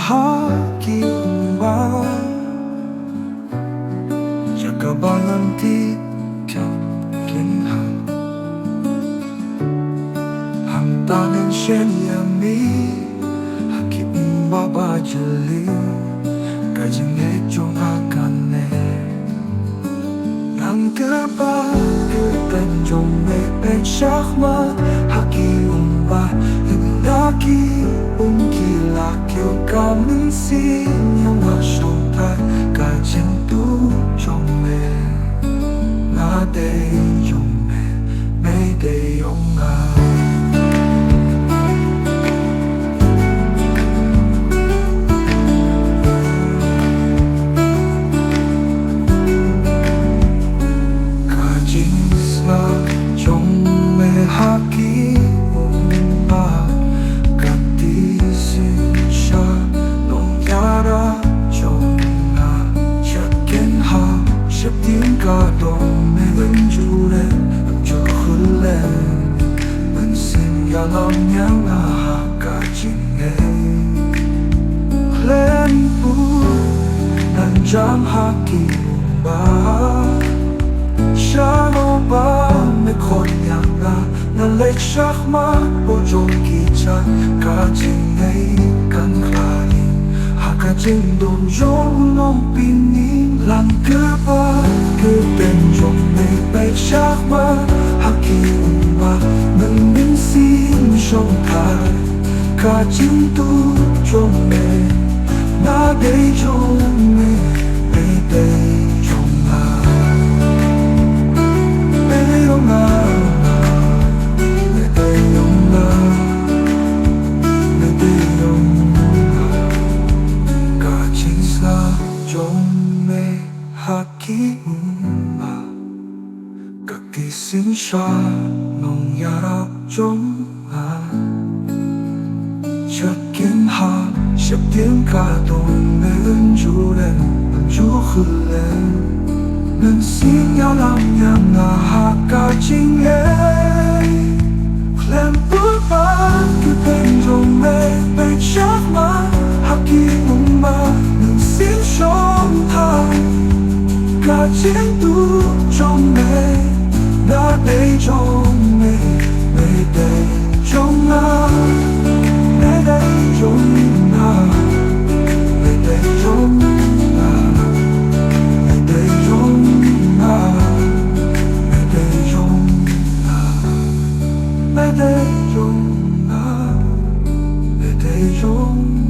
bahagi umbang jaga balanti tiap kinhang hantanan shen yami haki umbaba jeli kajinge jong akane nang terba ketenjong me pen shahma haki umba lagi ungkila kêu cao nâng xin nhưng mà sông thái cả chân tu trong mê ngã đây trong mê mê đây ông ngà cả chính xa trong mê hạ ký cả đồng mê vẫn chú lên vẫn cho khứ lên vẫn xin cả lòng nhang à cả chính nghe lên bu nan jam ha ki ba sha no ba me khôn nhang na nan lek shak ma bo jong ki cha cả chính nghe kan khai ha cả chính don jong long pin ni lan cơ ba cứ tên trong mê bay chắc mà haki umba nâng minh xin trong thái cả chính tu trong mê na đây trong mê mê đây trong ngà mê trong ngà mê đây trong ngà mê đây trong ngà cả chính xa trong mê haki xin xa nông yarap trong à chợt kiến hạ sắp tiếng ca tồn nên chú lên nên chú khứ lên nên xin nhau làm nhàng ngà hạ ca chính ấy lên bước ba cứ tên trong mê bay chắc mà hạ kỳ mong mà nên xin sống thang ca chính tu trong mê na đây trong mê mê đây trong na mê đây trong na mê đây trong na mê đây trong na mê đây trong na mê đây trong na mê đây trong